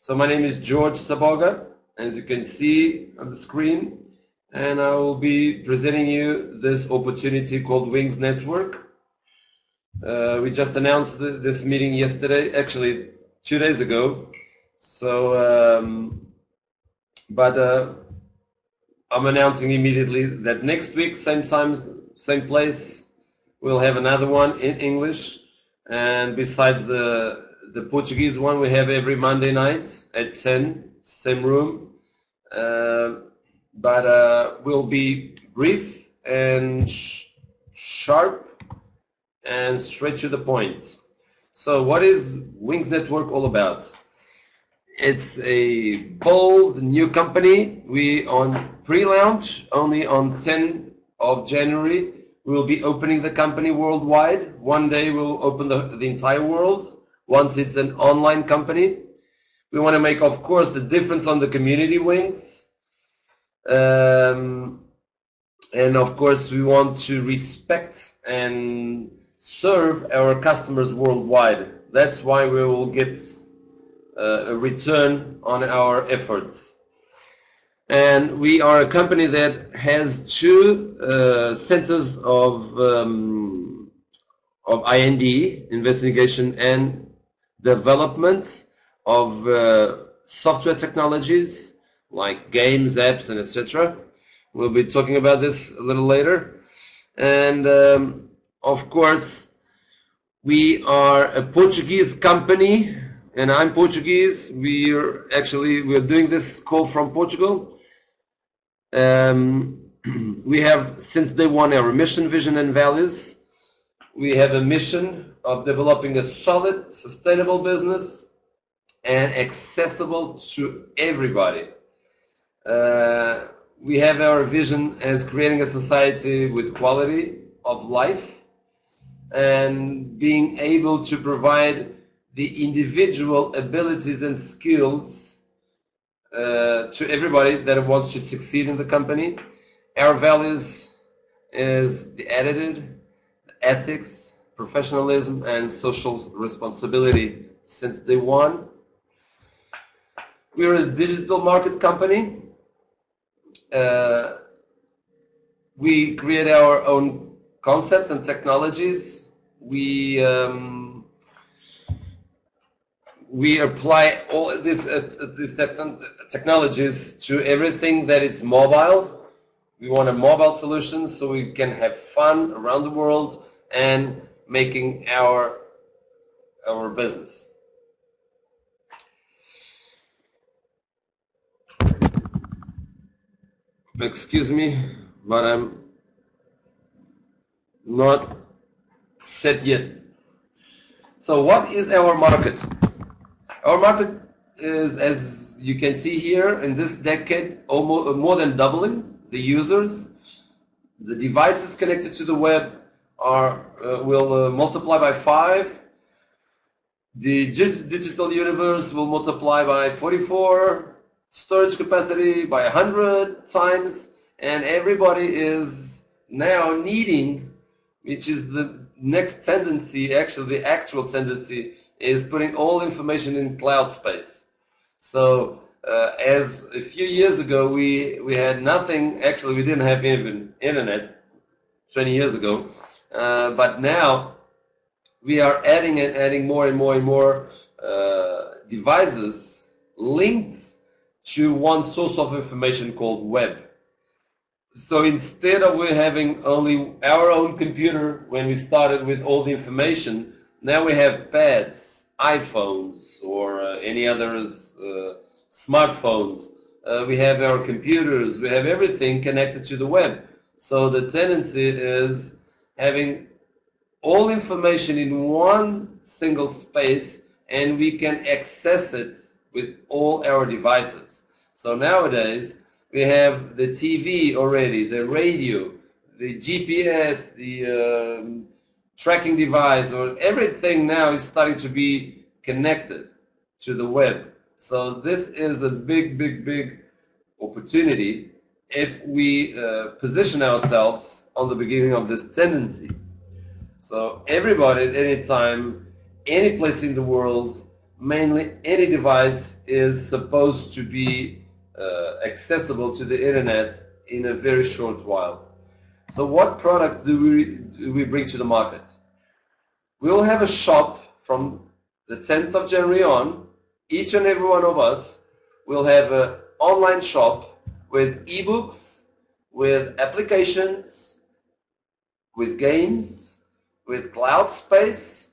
So my name is George Saboga, as you can see on the screen, and I will be presenting you this opportunity called Wings Network. We just announced this meeting yesterday, actually 2 days ago. So, I'm announcing immediately that next week, same time, same place, we'll have another one in English. And besides the Portuguese one, we have every Monday night at 10, same room. We'll be brief and sharp and straight to the point. So what is Wings Network all about? It's a bold new company. We on pre-launch only on 10th of January. We'll be opening the company worldwide. One day we'll open the entire world once it's an online company. We want to make, of course, the difference on the community wings. And of course, we want to respect and serve our customers worldwide. That's why we will get a return on our efforts. And we are a company that has two centers of I&D, investigation and development of software technologies like games, apps, and etc. We'll be talking about this a little later. And of course, we are a Portuguese company, and I'm Portuguese. We're doing this call from Portugal. We have, since day one, our mission, vision, and values. We have a mission of developing a solid, sustainable business and accessible to everybody. We have our vision as creating a society with quality of life and being able to provide the individual abilities and skills to everybody that wants to succeed in the company. Our values is the attitude, ethics, professionalism, and social responsibility since day one. We're a digital market company. We create our own concepts and technologies. We apply all these technologies to everything that is mobile. We want a mobile solution so we can have fun around the world and making our business. Excuse me, but I'm not set yet. So what is our market? Our market is, as you can see here, in this decade, almost more than doubling the users. The devices connected to the web will multiply by 5. The digital universe will multiply by 44. Storage capacity by 100 times, and everybody is now needing, which is the next tendency, actually the actual tendency, is putting all information in cloud space. So as a few years ago we had nothing, actually we didn't have even internet 20 years ago, but now we are adding more and more devices linked to one source of information called web. So instead of we having only our own computer when we started with all the information, now we have pads, iPhones, or any others, smartphones. We have our computers, we have everything connected to the web. So the tendency is having all information in one single space, and we can access it with all our devices. So nowadays we have the TV already, the radio, the GPS, the tracking device, or everything now is starting to be connected to the web. So this is a big opportunity if we position ourselves on the beginning of this tendency. So everybody at any time, any place in the world, mainly any device is supposed to be accessible to the internet in a very short while. So what products do we bring to the market? We will have a shop from the 10th of January on. Each and every one of us will have an online shop with ebooks, with applications, with games, with cloud space,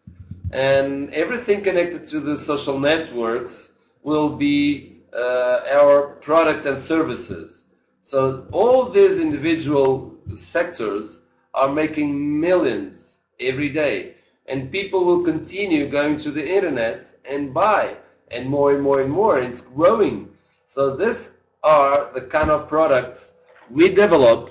and everything connected to the social networks will be our product and services. So all these individual sectors are making millions every day, and people will continue going to the internet and buy, and more and more and more, and it's growing. So these are the kind of products we develop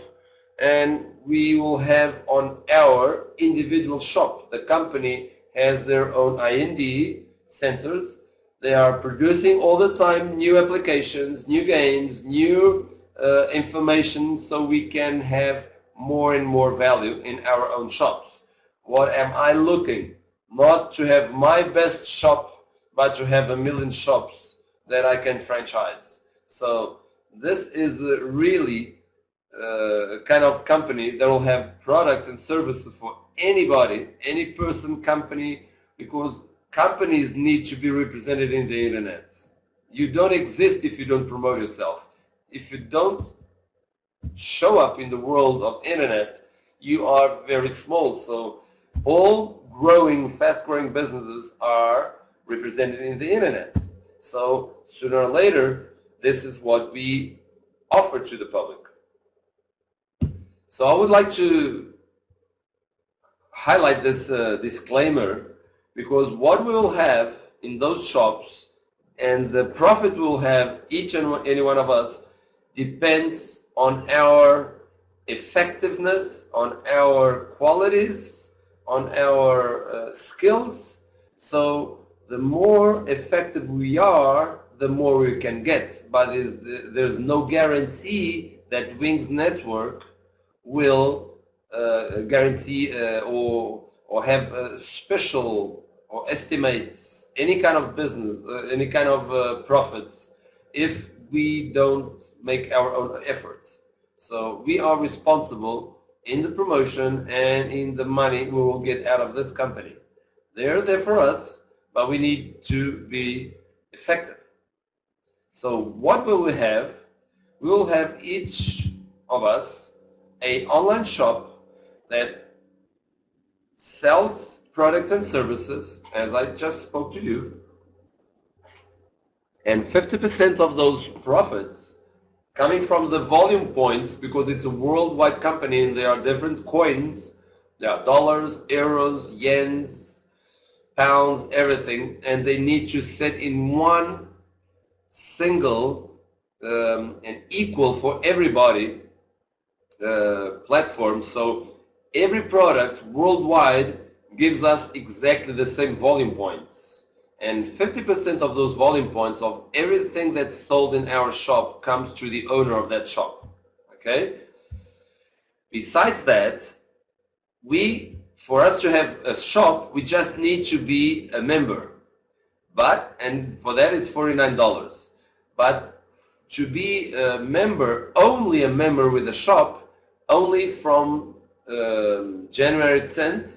and we will have on our individual shop. The company has their own IND centers. They are producing all the time new applications, new games, new information, so we can have more and more value in our own shops. What am I looking? Not to have my best shop, but to have a million shops that I can franchise. So this is really kind of company that will have products and services for anybody, any person, company, because companies need to be represented in the internet. You don't exist if you don't promote yourself. If you don't show up in the world of internet, you are very small. So all growing, fast-growing businesses are represented in the internet. So sooner or later, this is what we offer to the public. So I would like to highlight this disclaimer, because what we will have in those shops and the profit we will have, each and any one of us, depends on our effectiveness, on our qualities, on our skills. So the more effective we are, the more we can get. But there's no guarantee that Wings Network will guarantee or have special or estimates any kind of business, any kind of profits if we don't make our own efforts. So we are responsible in the promotion and in the money we will get out of this company. They're there for us, but we need to be effective. So what will we have? We will have each of us an online shop that sells products and services, as I just spoke to you, and 50% of those profits coming from the volume points, because it's a worldwide company and there are different coins, there are dollars, euros, yens, pounds, everything, and they need to set in one single and equal for everybody platform. So every product worldwide gives us exactly the same volume points, and 50% of those volume points of everything that's sold in our shop comes to the owner of that shop. Okay? Besides that, for us to have a shop, we just need to be a member. And for that it's $49. But to be a member, only a member with a shop, only from January 10th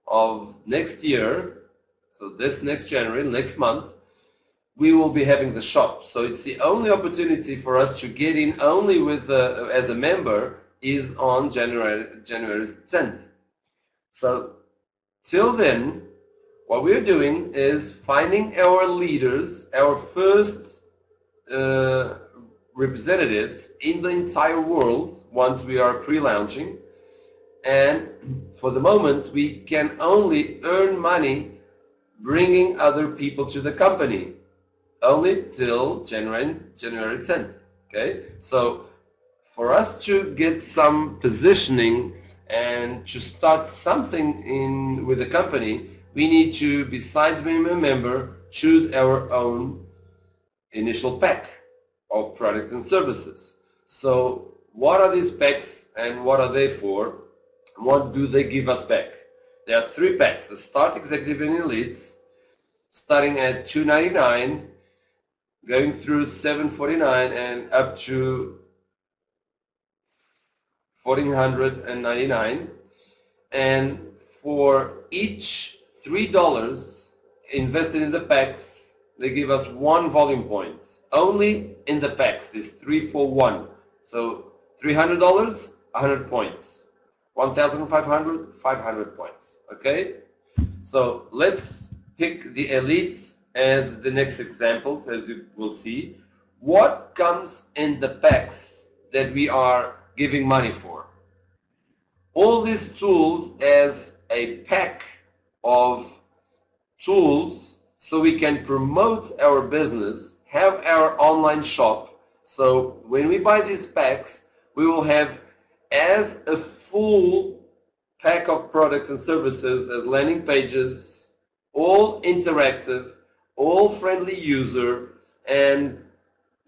of next year, so this next January, next month, we will be having the shop. So it's the only opportunity for us to get in only with as a member is on January 10th. So till then, what we're doing is finding our leaders, our first representatives in the entire world once we are pre-launching. And for the moment, we can only earn money bringing other people to the company, only till January 10th. Okay, so for us to get some positioning and to start something with the company, we need to, besides being a member, choose our own initial pack of products and services. So what are these packs and what are they for? What do they give us back? There are three packs: the Start, Executive, and Elite. starting at $2.99, going through $7.49 and up to $1,499. And for each $3 invested in the packs, they give us 1 volume point. Only in the packs is 3 for 1. So $300, 100 points. 1,500, 500 points. Okay? So let's pick the elite as the next examples, as you will see. What comes in the packs that we are giving money for? All these tools as a pack of tools so we can promote our business, have our online shop. So when we buy these packs, we will have as a full pack of products and services as landing pages, all interactive, all friendly user, and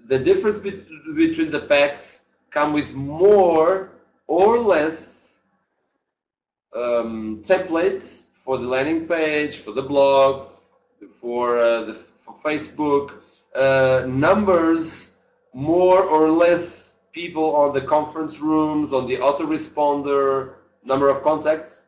the difference between the packs come with more or less templates for the landing page, for the blog, for Facebook, numbers, more or less people on the conference rooms, on the autoresponder, number of contacts,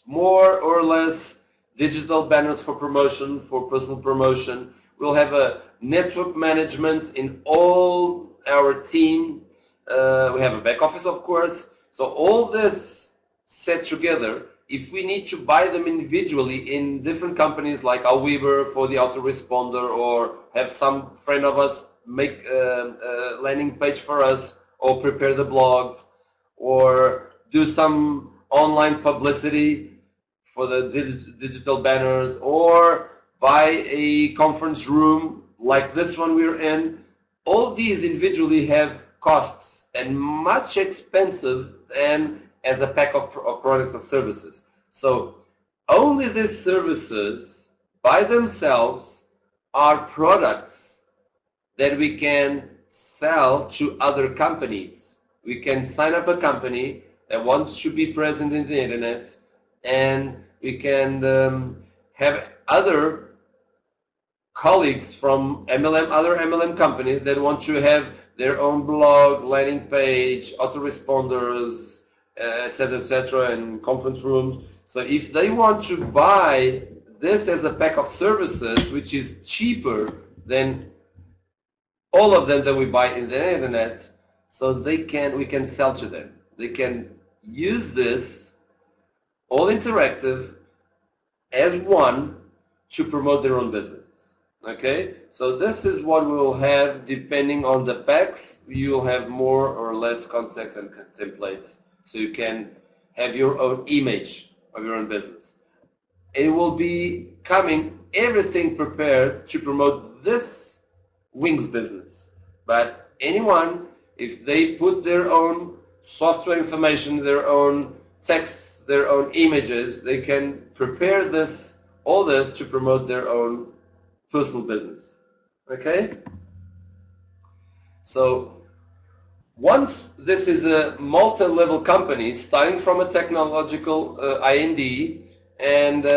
more or less digital banners for promotion, for personal promotion. We'll have a network management in all our team. We have a back office, of course. So all this set together, if we need to buy them individually in different companies like Weaver for the autoresponder, or have some friend of us make a landing page for us, or prepare the blogs, or do some online publicity for the digital banners, or buy a conference room like this one we're in, all these individually have costs and much expensive than as a pack of products or services. So only these services by themselves are products that we can sell to other companies. We can sign up a company that wants to be present in the internet, and we can have other colleagues from other MLM companies that want to have their own blog, landing page, autoresponders, etc., and conference rooms. So if they want to buy this as a pack of services, which is cheaper than all of them that we buy in the internet, so we can sell to them. They can use this all interactive as one to promote their own business. Okay, so this is what we will have depending on the packs. You will have more or less contacts and templates, so you can have your own image of your own business. It will be coming everything prepared to promote this wings business. But anyone, if they put their own software information, their own texts, their own images, they can prepare this, all this, to promote their own personal business. Okay? So once this is a multi-level company, starting from a technological IND, and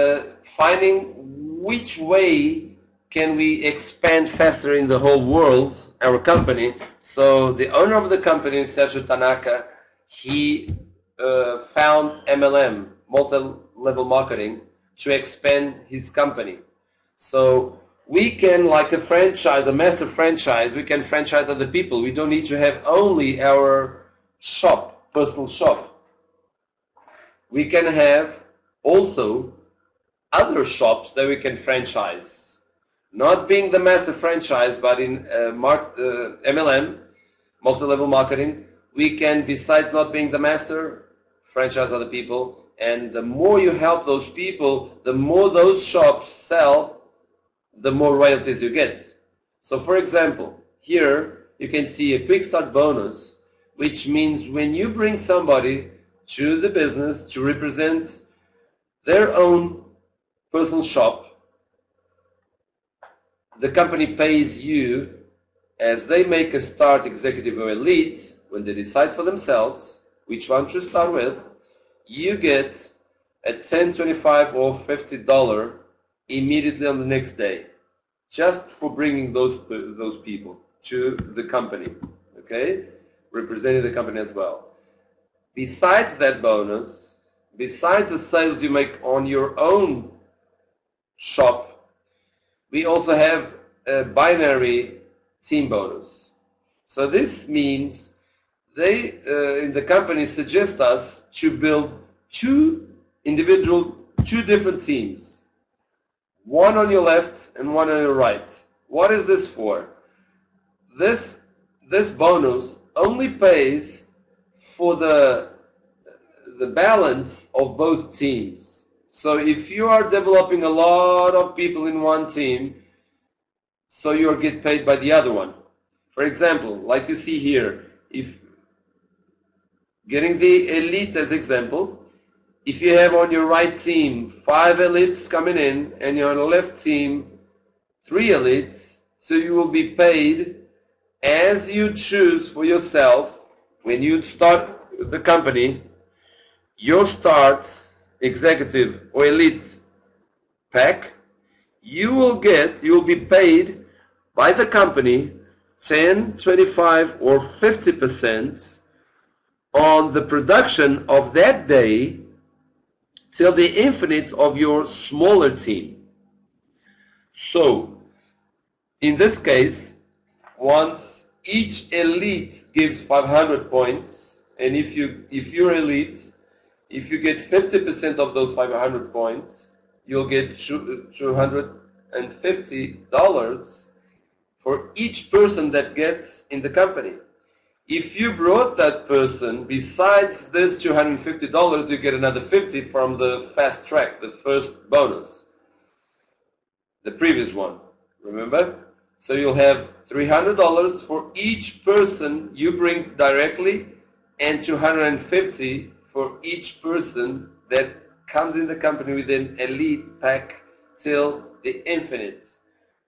finding which way can we expand faster in the whole world, our company. So the owner of the company, Sergio Tanaka, he found MLM, multi-level marketing, to expand his company. So we can, like a franchise, a master franchise, we can franchise other people. We don't need to have only our shop, personal shop. We can have also other shops that we can franchise. Not being the master franchise, but in MLM, multi-level marketing, we can, besides not being the master, franchise other people. And the more you help those people, the more those shops sell, the more royalties you get. So for example, here you can see a quick start bonus, which means when you bring somebody to the business to represent their own personal shop, the company pays you as they make a start, executive, or elite. When they decide for themselves which one to start with, you get a $10, $25, or $50 immediately on the next day, just for bringing those people to the company, okay, representing the company as well. Besides that bonus, besides the sales you make on your own shop, we also have a binary team bonus. So this means they in the company suggest us to build two different teams, one on your left and one on your right. What is this for? This this bonus only pays for the balance of both teams. So if you are developing a lot of people in one team, so you get paid by the other one. For example, like you see here, if getting the elite as example, if you have on your right team 5 elites coming in and your left team 3 elites, so you will be paid as you choose for yourself when you start the company, your start executive or elite pack, you will be paid by the company 10, 25 or 50% on the production of that day till the infinite of your smaller team. So, in this case, once each elite gives 500 points, and if you're elite, if you get 50% of those 500 points, you'll get $250 for each person that gets in the company. If you brought that person, besides this $250, you get another 50 from the fast track, the first bonus, the previous one. Remember? So you'll have $300 for each person you bring directly, and $250 for each person that comes in the company with an elite pack till the infinite.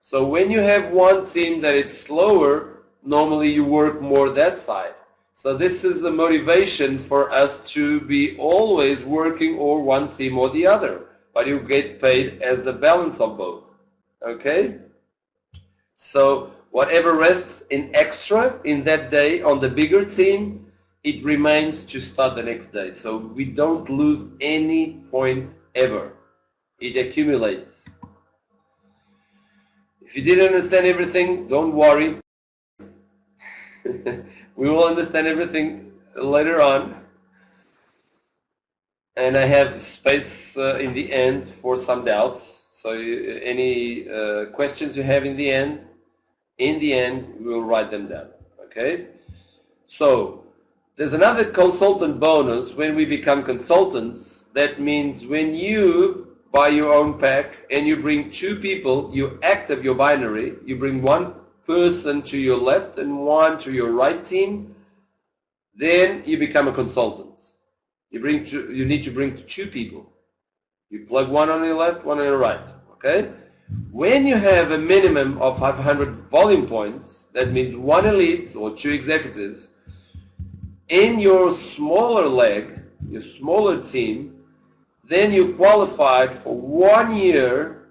So when you have one team that is slower, normally you work more that side. So this is a motivation for us to be always working or one team or the other, but you get paid as the balance of both. Okay? So whatever rests in extra in that day on the bigger team, it remains to start the next day. So we don't lose any point ever. It accumulates. If you didn't understand everything, don't worry. We will understand everything later on. And I have space in the end for some doubts. So any questions you have in the end, we will write them down. Okay? So there's another consultant bonus when we become consultants. That means when you buy your own pack and you bring 2 people, you active your binary, you bring 1 person to your left and 1 to your right team, then you become a consultant. You need to bring 2 people. You plug 1 on your left, 1 on your right. Okay? When you have a minimum of 500 volume points, that means 1 elite or 2 executives, in your smaller leg, your smaller team, then you qualified for 1 year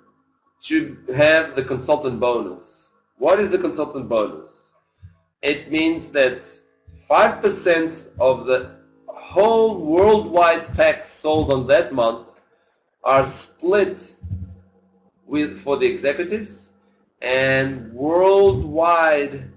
to have the consultant bonus. What is the consultant bonus? It means that 5% of the whole worldwide packs sold on that month are split for the executives, and worldwide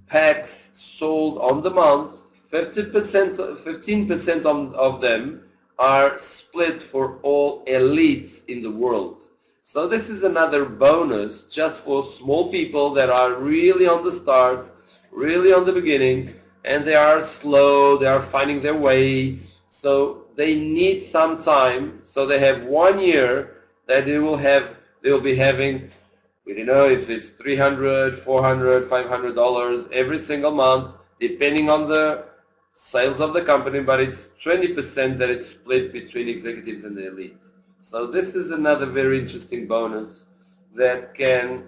packs sold on the month, 15% of them are split for all elites in the world. So this is another bonus just for small people that are really on the start, really on the beginning, and they are slow, they are finding their way, so they need some time. So they have 1 year that they will be having, we don't know if it's $300, $400, $500 every single month, depending on the sales of the company, but it's 20% that it's split between executives and the elites. So this is another very interesting bonus that can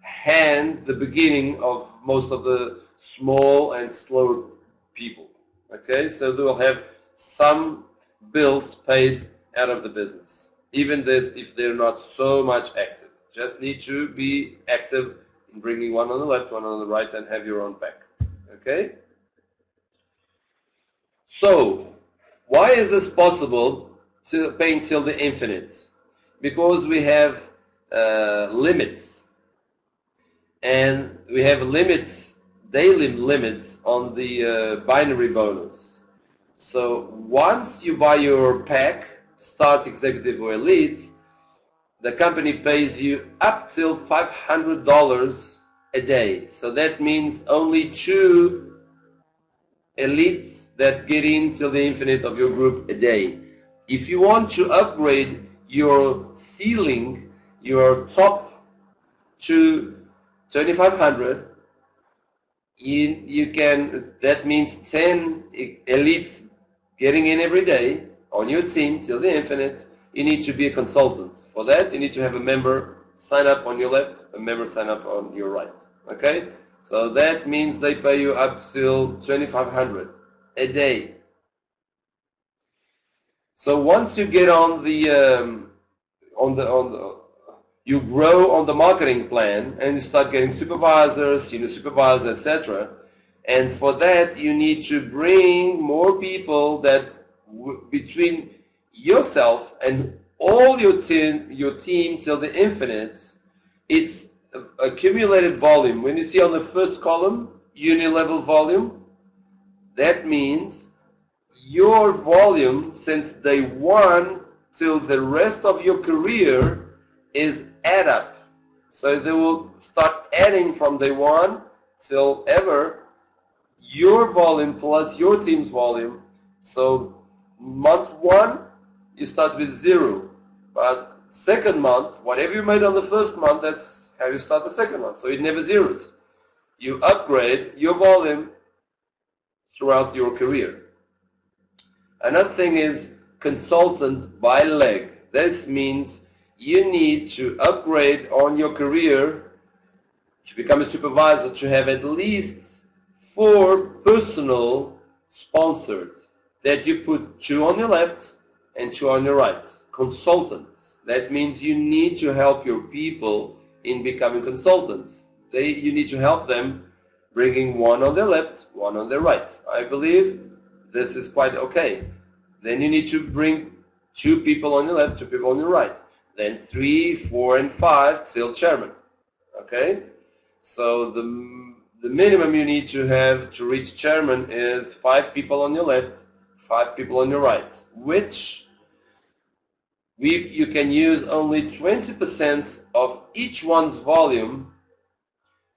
hand the beginning of most of the small and slow people. Okay, so they will have some bills paid out of the business. even if they're not so much active. Just need to be active in bringing one on the left, one on the right, and have your own pack. Okay? So, why is this possible to paying till the infinite? Because we have limits, and we have limits, daily limits on the binary bonus. So once you buy your pack, Start, Executive, or Elite, the company pays you up till $500 a day. So that means only 2 elites that get in till the infinite of your group a day. If you want to upgrade your ceiling, your top to 2500, you can, that means 10 elites getting in every day on your team till the infinite. You need to be a consultant. For that, you need to have a member sign up on your left, a member sign up on your right. Okay? So that means they pay you up till 2500 a day. So once you get on the you grow on the marketing plan and you start getting supervisors, senior supervisors, etc. And for that, you need to bring more people that between yourself and all your team till the infinite, it's accumulated volume. When you see on the first column, uni-level volume, that means your volume since day one till the rest of your career is add up. So they will start adding from day one till ever your volume plus your team's volume. So month one, you start with 0. But second month, whatever you made on the first month, that's how you start the second month. So it never zeros. You upgrade your volume throughout your career. Another thing is consultant by leg. This means you need to upgrade on your career to become a supervisor to have at least 4 personal sponsors that you put 2 on your left and 2 on your right. Consultants. That means you need to help your people in becoming consultants. You need to help them bringing 1 on their left, 1 on their right. I believe this is quite okay. Then you need to bring 2 people on your left, 2 people on your right. Then 3, 4, and 5 till chairman. Okay? So the minimum you need to have to reach chairman is 5 people on your left, 5 people on your right, which you can use only 20% of each one's volume.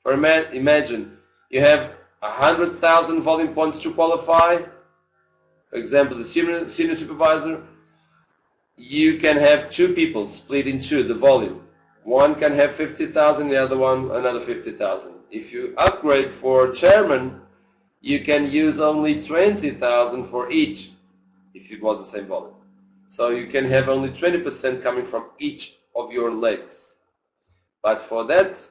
Or imagine you have 100,000 volume points to qualify. For example, the senior supervisor, you can have 2 people split in 2, the volume. One can have 50,000, the other one another 50,000. If you upgrade for chairman, you can use only 20,000 for each, if it was the same volume. So you can have only 20% coming from each of your legs. But for that,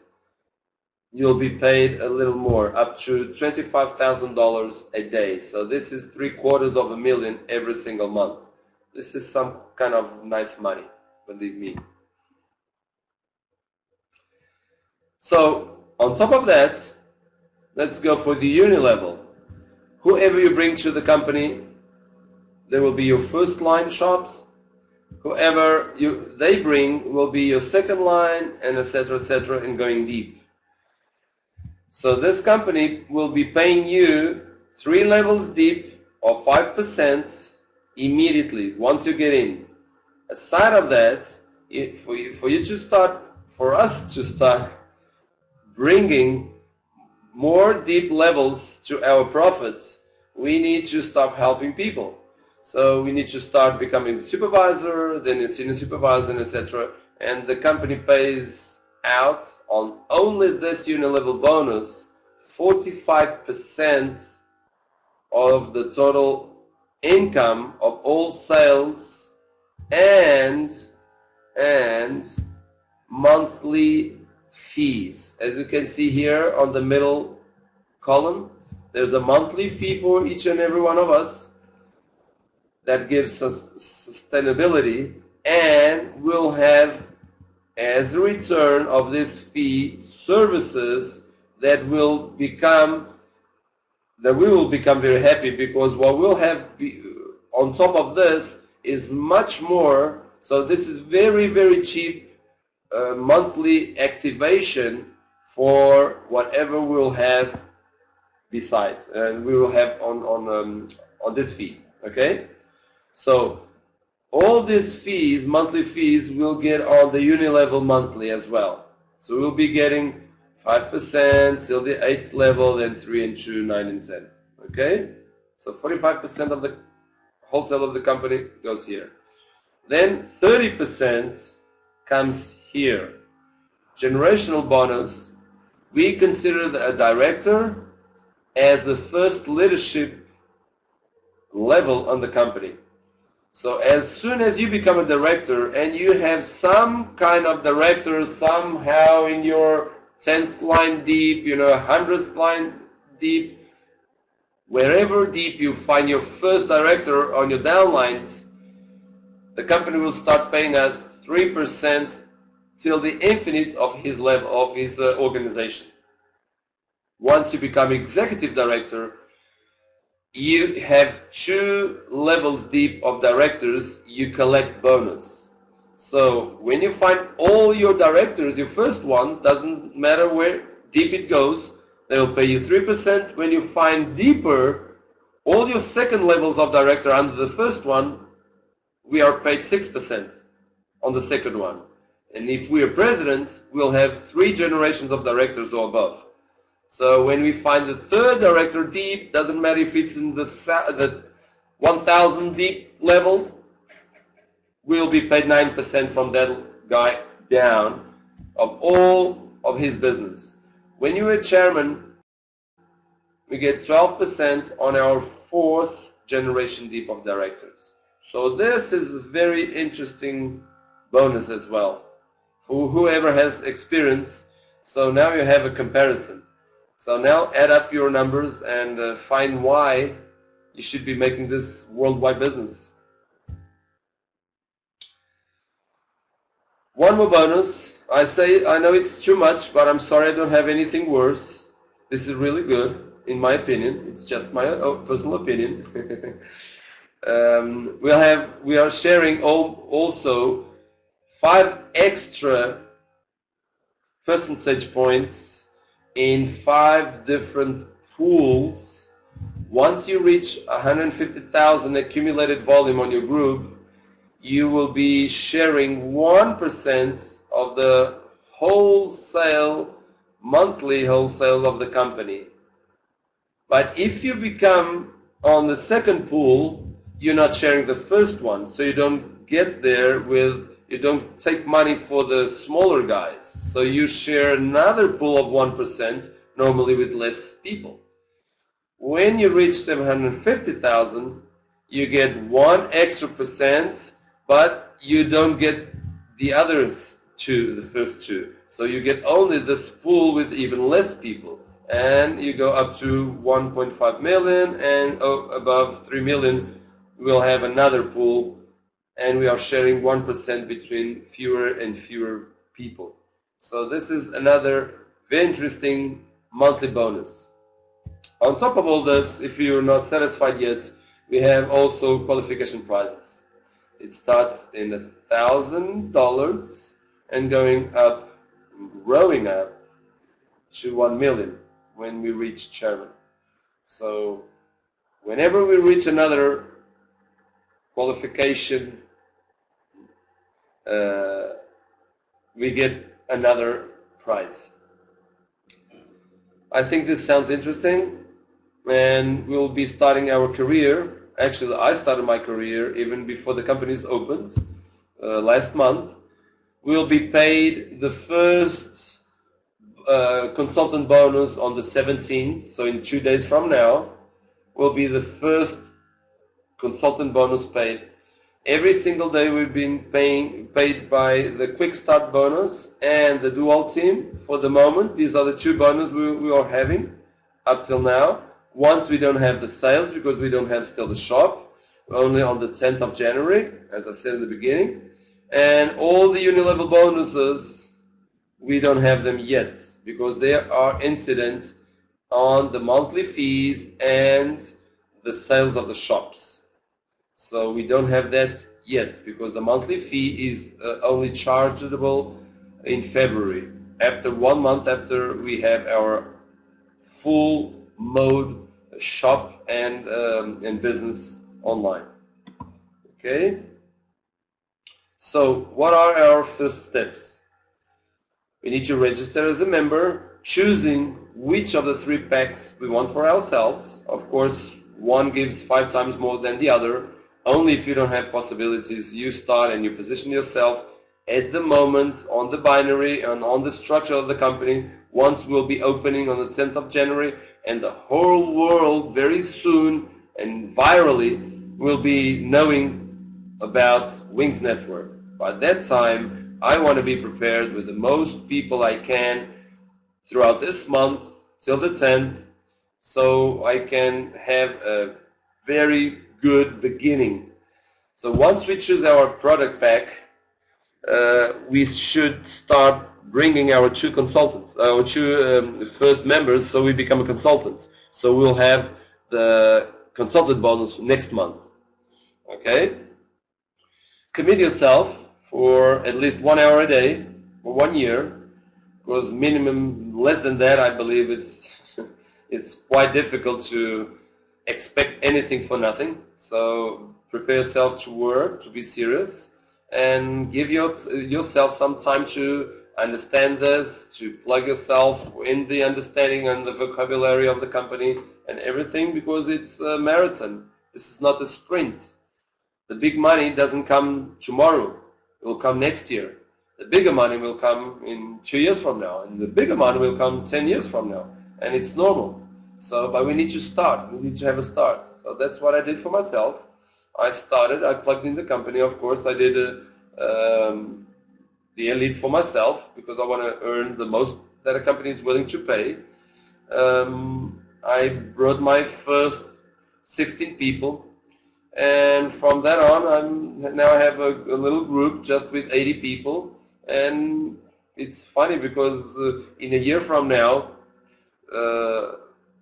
you'll be paid a little more, up to $25,000 a day. So this is $750,000 every single month. This is some kind of nice money, believe me. So on top of that, let's go for the uni level. Whoever you bring to the company, there will be your first line shops. Whoever they bring will be your second line, and etc., and going deep. So this company will be paying you 3 levels deep or 5% immediately once you get in. Aside of that, for us to start bringing more deep levels to our profits, we need to stop helping people. So we need to start becoming a supervisor, then a senior supervisor, etc. And the company pays out on only this uni-level bonus 45% of the total income of all sales and monthly fees. As you can see here on the middle column, there's a monthly fee for each and every one of us that gives us sustainability and we'll have, as a return of this fee, services that we will become very happy, because what we'll have on top of this is much more. So this is very, very cheap monthly activation for whatever we'll have besides, and we will have on this fee. Okay, so all these fees, monthly fees, we'll get on the Unilevel monthly as well. So we'll be getting 5% till the 8th level, then 3 and 2, 9 and 10. Okay? So 45% of the wholesale of the company goes here. Then 30% comes here. Generational bonus, we consider a director as the first leadership level on the company. So as soon as you become a director and you have some kind of director somehow in your 10th line deep, 100th line deep, wherever deep you find your first director on your downlines, the company will start paying us 3% till the infinite of his level of his organization. Once you become executive director, you have 2 levels deep of directors, you collect bonus. So when you find all your directors, your first ones, doesn't matter where deep it goes, they will pay you 3%. When you find deeper, all your second levels of director under the first one, we are paid 6% on the second one. And if we are president, we'll have 3 generations of directors or above. So when we find the third director deep, doesn't matter if it's in the 1,000 deep level, we'll be paid 9% from that guy down of all of his business. When you're a chairman, we get 12% on our 4th generation deep of directors. So this is a very interesting bonus as well for whoever has experience. So now you have a comparison. So now add up your numbers and find why you should be making this worldwide business. One more bonus. I know it's too much, but I'm sorry I don't have anything worse. This is really good, in my opinion. It's just my personal opinion. We are sharing also 5 extra percentage points in 5 different pools. Once you reach 150,000 accumulated volume on your group, you will be sharing 1% of the monthly wholesale of the company. But if you become on the second pool, you're not sharing the first one, so you don't get there you don't take money for the smaller guys. So you share another pool of 1%, normally with less people. When you reach 750,000, you get 1 extra percent, but you don't get the others 2, the first 2. So you get only this pool with even less people. And you go up to 1.5 million, and above 3 million, we'll have another pool, and we are sharing 1% between fewer and fewer people. So this is another very interesting monthly bonus. On top of all this, if you're not satisfied yet, we have also qualification prizes. It starts in $1,000 and growing up to 1 million when we reach chairman. So whenever we reach another qualification, we get another prize. I think this sounds interesting, and we'll be starting our career. Actually, I started my career even before the company's opened last month. We'll be paid the first consultant bonus on the 17th, so in 2 days from now, will be the first consultant bonus paid. Every single day we've been paid by the quick start bonus and the dual team for the moment. These are the 2 bonuses we are having up till now. Once we don't have the sales because we don't have still the shop, only on the 10th of January, as I said in the beginning. And all the uni-level bonuses, we don't have them yet because they are incident on the monthly fees and the sales of the shops. So we don't have that yet because the monthly fee is only chargeable in February, after 1 month after we have our full mode shop and business online. Okay. So what are our first steps? We need to register as a member, choosing which of the 3 packs we want for ourselves. Of course, one gives 5 times more than the other. Only if you don't have possibilities, you start and you position yourself at the moment on the binary and on the structure of the company. Once we'll be opening on the 10th of January, and the whole world very soon and virally will be knowing about Wings Network. By that time, I want to be prepared with the most people I can throughout this month till the 10th, so I can have a very good beginning. So once we choose our product pack, we should start bringing our 2 consultants, our 2 first members, so we become consultants. So we'll have the consultant bonus next month. Okay? Commit yourself for at least 1 hour a day for 1 year, because minimum less than that, I believe it's quite difficult to expect anything for nothing. So prepare yourself to work, to be serious, and give yourself some time to understand this, to plug yourself in the understanding and the vocabulary of the company and everything, because it's a marathon. This is not a sprint. The big money doesn't come tomorrow. It will come next year. The bigger money will come in 2 years from now, and the bigger money will come 10 years from now. And it's normal. So, but we need to start. We need to have a start. So that's what I did for myself. I started. I plugged in the company. Of course, I did the elite for myself because I want to earn the most that a company is willing to pay. I brought my first 16 people. And from that on, now I have a little group just with 80 people. And it's funny because in a year from now,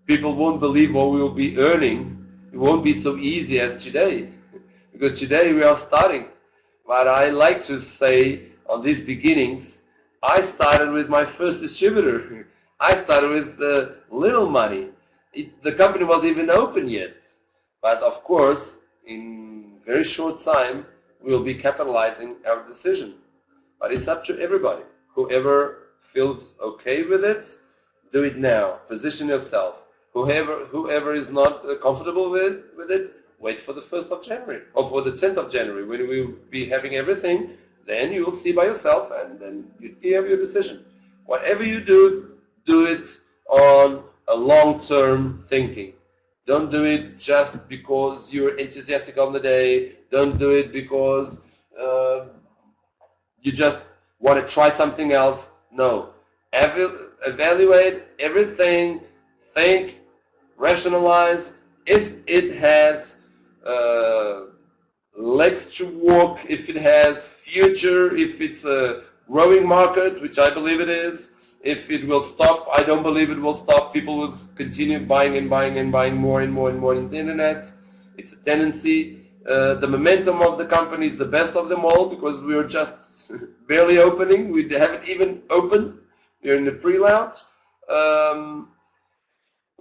people won't believe what we will be earning. It won't be so easy as today, because today we are starting. But I like to say on these beginnings, I started with my first distributor. I started with little money. The company wasn't even open yet. But of course, in very short time, we'll be capitalizing our decision. But it's up to everybody. Whoever feels okay with it, do it now. Position yourself. Whoever is not comfortable with it, wait for the 1st of January or for the 10th of January when we will be having everything. Then you will see by yourself, and then you have your decision. Whatever you do, do it on a long-term thinking. Don't do it just because you're enthusiastic on the day. Don't do it because you just want to try something else. No. Evaluate everything. Think. Rationalize. If it has legs to walk, if it has future, if it's a growing market, which I believe it is, if it will stop, I don't believe it will stop. People will continue buying and buying and buying more and more and more on the internet. It's a tendency. The momentum of the company is the best of them all because we are just barely opening. We haven't even opened. We're in the pre-launch.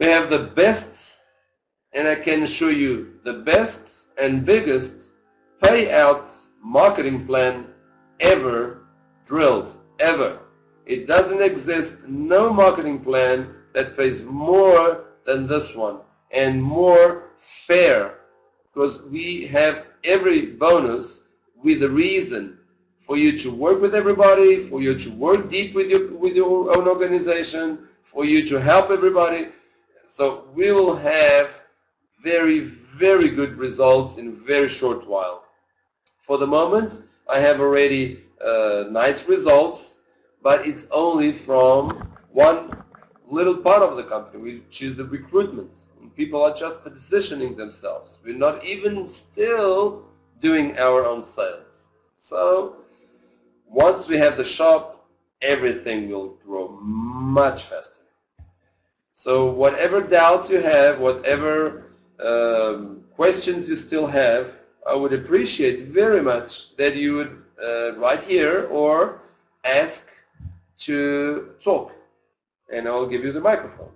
We have the best, and I can assure you, the best and biggest payout marketing plan ever drilled, ever. It doesn't exist, no marketing plan that pays more than this one and more fair, because we have every bonus with a reason for you to work with everybody, for you to work deep with your own organization, for you to help everybody. So we will have very, very good results in a very short while. For the moment, I have already nice results, but it's only from one little part of the company, which is the recruitment. And people are just positioning themselves. We're not even still doing our own sales. So Once we have the shop, everything will grow much faster. So whatever doubts you have, whatever questions you still have, I would appreciate very much that you would write here or ask to talk, and I'll give you the microphone.